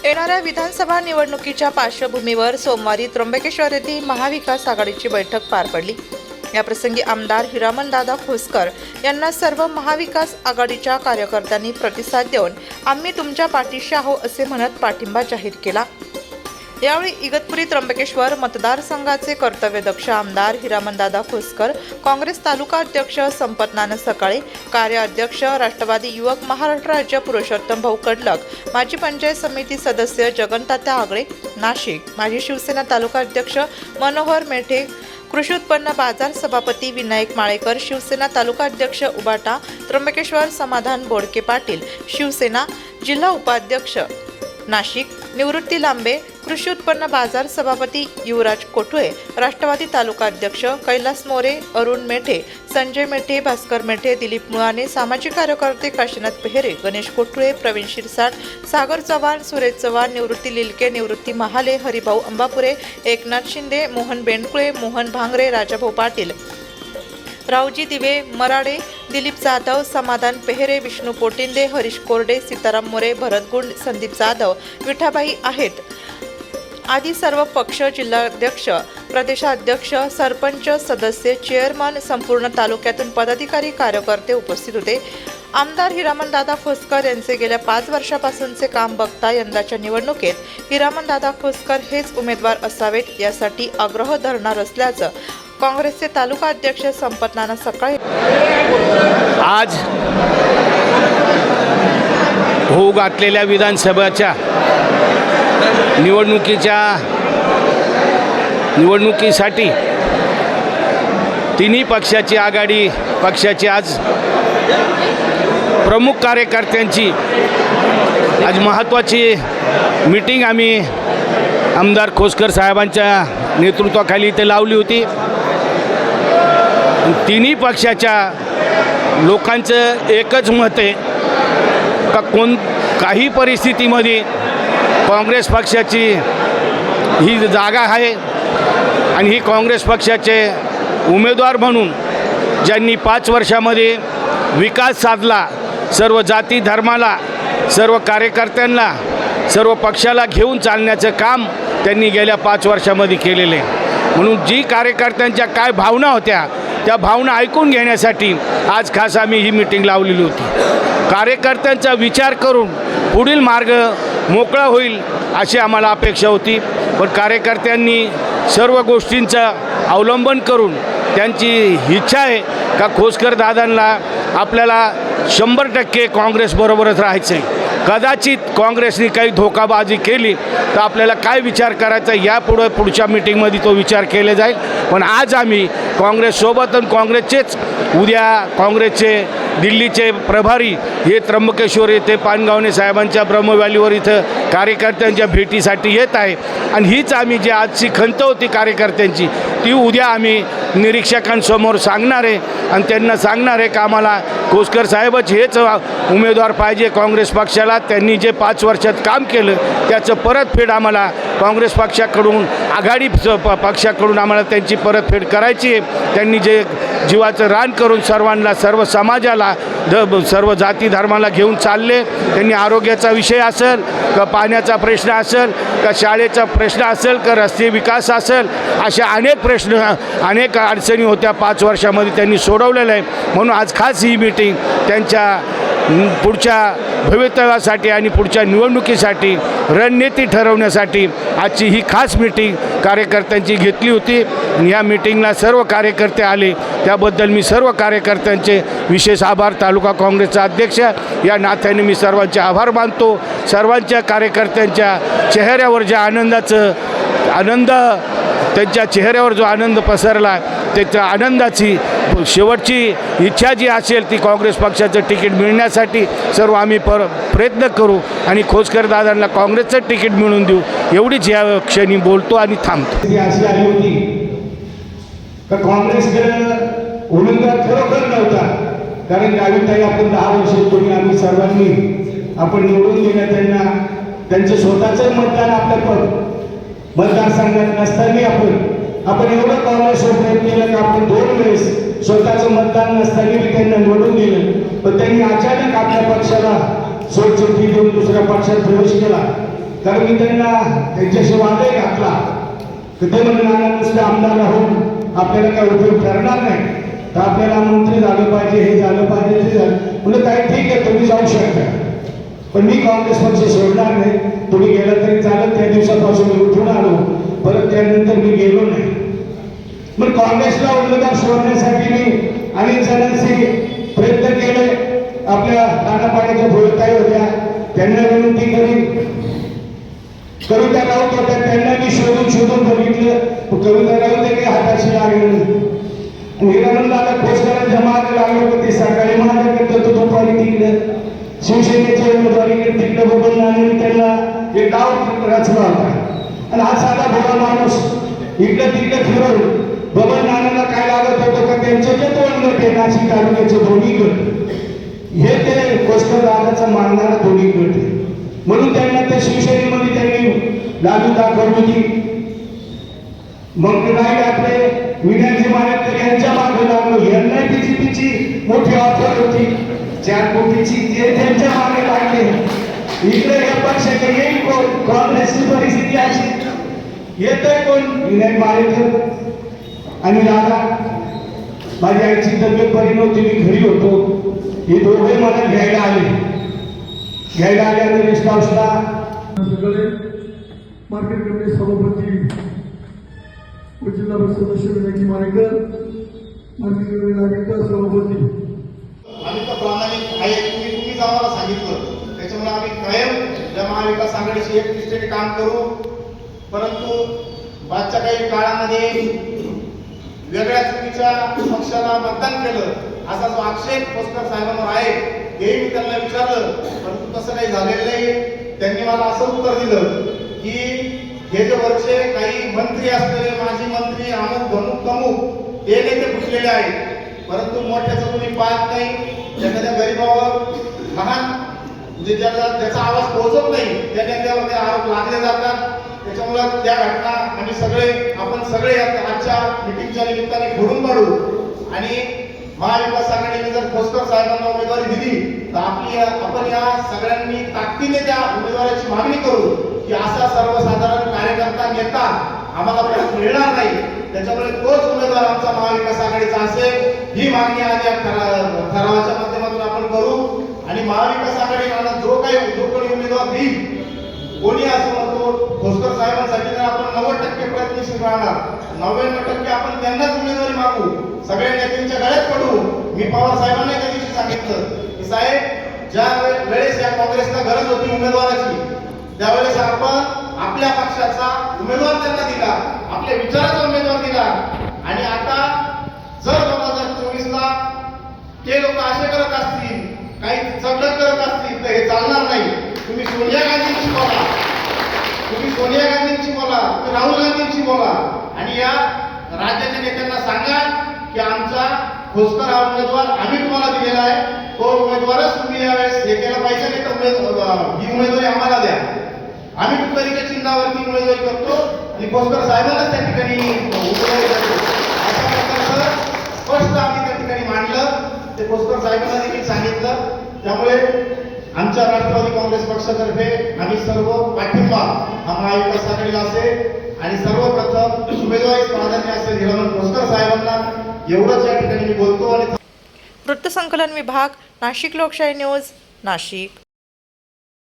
येणाऱ्या विधानसभा निवडणुकीच्या पार्श्वभूमीवर सोमवारी त्र्यंबकेश्वर येथे महाविकास आघाडीची बैठक पार पडली। याप्रसंगी आमदार हिरामनदादा खोसकर यांना सर्व महाविकास आघाडीच्या कार्यकर्त्यांनी प्रतिसाद देऊन आम्ही तुमच्या पाठीशी आहोत असे म्हणत पाठिंबा जाहीर केला। यावेळी इगतपुरी त्र्यंबकेश्वर मतदारसंघाचे कर्तव्यदक्ष आमदार हिरामनदादा खोसकर, काँग्रेस तालुका अध्यक्ष संपत नाना सकाळे, कार्याध्यक्ष राष्ट्रवादी युवक महाराष्ट्र राज्य पुरुषोत्तम भाऊ कडलक, माजी पंचायत समिती सदस्य जगनतात्या आगळे नाशिक, माजी शिवसेना तालुका अध्यक्ष मनोहर मेठे, कृषी उत्पन्न बाजार सभापती विनायक माळेकर, शिवसेना तालुका अध्यक्ष उबाटा त्र्यंबकेश्वर समाधान बोडके पाटील, शिवसेना जिल्हा उपाध्यक्ष नाशिक निवृत्ती लांबे, कृषी उत्पन्न बाजार सभापती युवराज कोठुळे, राष्ट्रवादी तालुका अध्यक्ष कैलास मोरे, अरुण मेठे, संजय मेठे, भास्कर मेठे, दिलीप मुळाने, सामाजिक कार्यकर्ते काशीनाथ पेहरे, गणेश कोठुळे, प्रवीण शिरसाट, सागर चव्हाण, सुरेश चव्हाण, निवृत्ती लिलके, निवृत्ती महाले, हरिभाऊ अंबापुरे, एकनाथ शिंदे, मोहन बेंडकुळे, मोहन भांगरे, राजाभाऊ पाटील, रावजी दिवे, मराडे, दिलीप जाधव, समाधान पेहरे, विष्णू पोटिंदे, हरीश कोरडे, सीताराम मोरे, भरत गुंड, संदीप जाधव, विठाबाई आहेत आदी सर्व पक्ष, जिल्हाध्यक्ष, प्रदेशाध्यक्ष, सरपंच, सदस्य, चेअरमन, संपूर्ण तालुक्यातून पदाधिकारी, कार्यकर्ते उपस्थित होते। आमदार हिरामनदादा खोसकर यांचे गेल्या 5 वर्षापासूनचे काम बघता यंदाच्या निवडणुकीत हिरामनदादा खोसकर हेच उमेदवार असावेत यासाठी आग्रह धरणार असल्याचं काँग्रेसचे तालुका अध्यक्ष संपत नाना सकाळे आज होऊ घातलेल्या विधानसभेच्या निवडणुकीसाठी तिन्ही पक्षाची आघाडी पक्षाची आज प्रमुख कार्यकर्त्यांची आज महत्त्वाची मीटिंग आम्ही आमदार खोसकर साहेबांच्या नेतृत्वाखाली इथे लावली होती। तिन्ही पक्षाच्या लोकांचं एकच मत आहे का काही परिस्थितीमध्ये काँग्रेस पक्षाची ही जागा आहे आणि ही काँग्रेस पक्षाचे उमेदवार म्हणून ज्यांनी 5 वर्षामध्ये विकास साधला, सर्व जाती धर्माला, सर्व कार्यकर्त्यांना, सर्व पक्षाला घेऊन चालण्याचं काम त्यांनी गेल्या 5 वर्षामध्ये केलेले। म्हणून जी कार्यकर्त्यांच्या काय भावना होत्या त्या भावना ऐकून घेण्यासाठी आज खास आम्ही ही मीटिंग लावलेली होती। कार्यकर्त्यांचा विचार करून पुढील मार्ग मोकळा होईल अशी आम्हाला अपेक्षा होती, पण कार्यकर्त्यांनी सर्व गोष्टींचं अवलंबन करून त्यांची इच्छा आहे का खोसकर दादांना आपल्याला 100% काँग्रेसबरोबरच राहायचं आहे। कदाचित काँग्रेसने काही धोकाबाजी केली तर आपल्याला काय विचार करायचा पुढच्या मीटिंगमध्ये तो विचार केला जाईल। पण आज आम्ही काँग्रेससोबत आणि काँग्रेसचेच उद्या काँग्रेसचे दिल्लीचे प्रभारी हे त्र्यंबकेश्वर येथे पानगावणे साहेबांच्या ब्रह्मव्हॅलीवर इथं कार्यकर्त्यांच्या भेटीसाठी येत आहे आणि हीच आम्ही जी आजची खंत होती कार्यकर्त्यांची ती उद्या आम्ही निरीक्षकांसमोर सांगणार आहे आणि त्यांना सांगणार आहे का आम्हाला खोसकर साहेबच हेच उमेदवार पाहिजे काँग्रेस पक्षाला। त्यांनी जे 5 वर्षात काम केलं त्याचं परतफेड आम्हाला काँग्रेस पक्षाकडून आघाडी पक्षाकडून आम्हाला त्यांची परतफेड करायची आहे। त्यांनी जे जीवाचं रान करून सर्वांना, सर्व समाजाला, सर्व जाती धर्माला घेऊन चालले। त्यांनी आरोग्याचा विषय असेल का पाण्याचा प्रश्न असेल का शाळेचा प्रश्न असेल का रस्ते विकास असेल, अशा अनेक प्रश्न, अनेक अडचणी होत्या 5 वर्षामध्ये त्यांनी सोडवलेलं आहे। म्हणून आज खास ही मीटिंग त्यांच्या पुढच्या भवितव्यासाठी आणि पुढच्या निवडणुकीसाठी रणनीती ठरवण्यासाठी आजची ही खास मीटिंग कार्यकर्त्यांची घेतली होती। या मीटिंगला सर्व कार्यकर्ते आले त्याबद्दल मी सर्व कार्यकर्त्यांचे विशेष आभार, तालुका काँग्रेसचा अध्यक्ष या नात्याने मी सर्वांचे आभार मानतो। सर्वांच्या कार्यकर्त्यांच्या चेहऱ्यावर ज्या त्यांच्या चेहऱ्यावर जो आनंद पसरला त्याच्या आनंदाची शेवटची इच्छा जी असेल ती काँग्रेस पक्षाचं तिकीट मिळण्यासाठी सर्व आम्ही प्रयत्न करू आणि खोसकर दादांना काँग्रेसचं तिकीट मिळवून देऊ एवढीच या क्षणी बोलतो आणि थांबतो। अशी आली होती का काँग्रेसकडे उमेदवार खरोखर नव्हता, कारण गावीताई आपण 10 वर्षापूर्वी आम्ही सर्वांनी आपण निवडून दिलं त्यांना, त्यांचं स्वतःचं मतदान आपल्या मतदारसंघात नसताना आपण एवढं काँग्रेसवर प्रयत्न केलं का आपण 2 वेळेस स्वतःचं मतदान नसताना त्यांना निवडून दिलं, पण त्यांनी अचानक आपल्या पक्षाला सोडचिठ्ठी देऊन दुसऱ्या पक्षात प्रवेश केला कारण मी त्यांना त्यांच्याशी वादही घातला तर ते म्हणणार नुसतं आमदार राहून आपल्याला काय उपयोग करणार नाही, तर आपल्याला मंत्री झालं पाहिजे, हे झालं पाहिजे, ते झालं. म्हणजे काय ठीक आहे, तुम्ही जाऊ शकता, पण मी काँग्रेस पक्ष सोडणार नाही. तुम्ही गेला तरी चालत. त्या दिवसापासून मी उठून आलो, परत त्यानंतर मी गेलो नाही. मग काँग्रेसला उमेदवार सोडण्यासाठी मी अनेक जणांशी प्रयत्न केले. आपल्या नानापाड्याच्या भोळताई होत्या, त्यांना विनंती करी. कविता राऊत होत्या, त्यांना मी शोधून बघितलं. कविता राऊत काही हाताशी लागले नाही. हिरामनदादा खोसकरांच्या मागे लागले होते. सकाळी माझ्याकडे तर दुपारी तिकडे शिवसेनेच्या उमेदवारीकडे तिकडे बघून आणि त्यांना एक डाव रचला होता. आणि हा साधा भोळा माणूस इकडे तिकडे फिरवून बबन नानाला काय लागत होतं का त्यांचे जे दोन गट आहे नाशिक तालुक्याचे दोन्ही गट हे ते खोसकर दादाचं मानणारा दोन्ही गट आहे. म्हणून त्यांना त्या शिवसेनेमध्ये त्यांनी लालू दाखवली होती. मग राहिले आपले विनायकजी मानेकर यांच्या मागे लागलो. यांना बीजेपीची मोठी ऑफर होती 4 कोटीची, ते त्यांच्या मागे लागले. इकडे या पक्षाकडे येईल कोण? काँग्रेसची परिस्थिती अशी येतोय कोण? विनायक मानेकर आणि दादा. माझी आईची तब्येत बरी नव्हती, मी घरी होतो. हे दोघे मला घ्यायला आले रेस्ट हाऊसला. मार्केट कमिटी सभापती व जिल्हा परिषद सदस्य विनायकजी मानेकर, मार्केट कमिटी नागरिकता सभापती. आम्ही तर प्रामाणिक आहे, तुम्हीच आम्हाला सांगितलं. त्याच्यामुळे आम्ही कायम या महाविकास आघाडीशी एकनिष्ठेने काम करू. परंतु मागच्या काही काळामध्ये वेगळ्या चुकीच्या पक्षाला मतदान केलं असा जो आक्षेप खोसकर साहेबांवर आहे हे मी त्यांना विचारलं, परंतु तसं काही झालेलं नाही. त्यांनी मला असं उत्तर दिलं की हे जे वरचे काही मंत्री असलेले माजी मंत्री अमुक धमुक तमुक हे नेते फुटलेले आहेत, परंतु मोठ्याचं कोणी पाहत नाही. एखाद्या गरीबावर लहान म्हणजे ज्याचा आवाज पोहोचत नाही त्या नेत्यावर ते आरोप लागले जातात. त्याच्यामुळे त्या घटना आपण सगळे आजच्या मीटिंगच्या निमित्ताने फोडून काढू आणि महाविकास आघाडीने जर खोसकर साहेबांना उमेदवारी दिली तर आपण या सगळ्यांनी ताकदीने त्या उमेदवाराची मागणी करू की असा सर्वसाधारण कार्यकर्ता नेता आम्हाला परत मिळणार नाही. त्याच्यामुळे तोच उमेदवार आमचा महाविकास आघाडीचा असेल ही मागणी आज या ठरावाच्या माध्यमातून आपण करू. आणि महाविकास आघाडीला जो कोणी उमेदवार देईल, कोणी असं म्हणतो खोसकर साहेबांसाठी तर आपण 90% प्रयत्नशील राहणार, 99% आपण त्यांनाच उमेदवारी मागू, सगळ्या नेत्यांच्या गळ्यात पडू. मी पवार साहेबांना त्या दिवशी सांगितलं की साहेब, ज्या वेळेस या काँग्रेसला गरज होती उमेदवाराची त्यावेळेस आपण आपल्या पक्षाचा उमेदवार त्यांना दिला, आपल्या विचाराचा उमेदवार दिला. आणि आता जर 2024ला ते लोक असे करत असतील, काही चगडक करत असतील तर हे चालणार नाही. तुम्ही सोनिया गांधींची बोला, तुम्ही राहुल गांधींची बोला आणि या राज्याच्या नेत्यांना सांगा की आमचा खोसकर हा उमेदवार आम्ही तुम्हाला दिलेला आहे, तो उमेदवारच तुम्ही यावेळेस हे केलं पाहिजे, नाही तर ही उमेदवारी आम्हाला द्या. आम्ही तुतारीच्या चिन्हावरती उमेदवारी करतो आणि खोसकर साहेबांनाच त्या ठिकाणी उमेदवारी करतो. अशा प्रकारचं स्पष्ट आम्ही त्या ठिकाणी मांडलं, ते खोसकर साहेबांना देखील सांगितलं. त्यामुळे आमच्या राष्ट्रवादी काँग्रेस पक्षातर्फे आम्ही सर्व पाठिंबा हा महाविकास आघाडीला असेल आणि सर्वप्रथम उमेदवारी प्राधान्य असेल हिरामन खोसकर साहेबांना, एवढंच या ठिकाणी मी बोलतो. आणि वृत्तसंकलन विभाग, नाशिक लोकशाही न्यूज, नाशिक.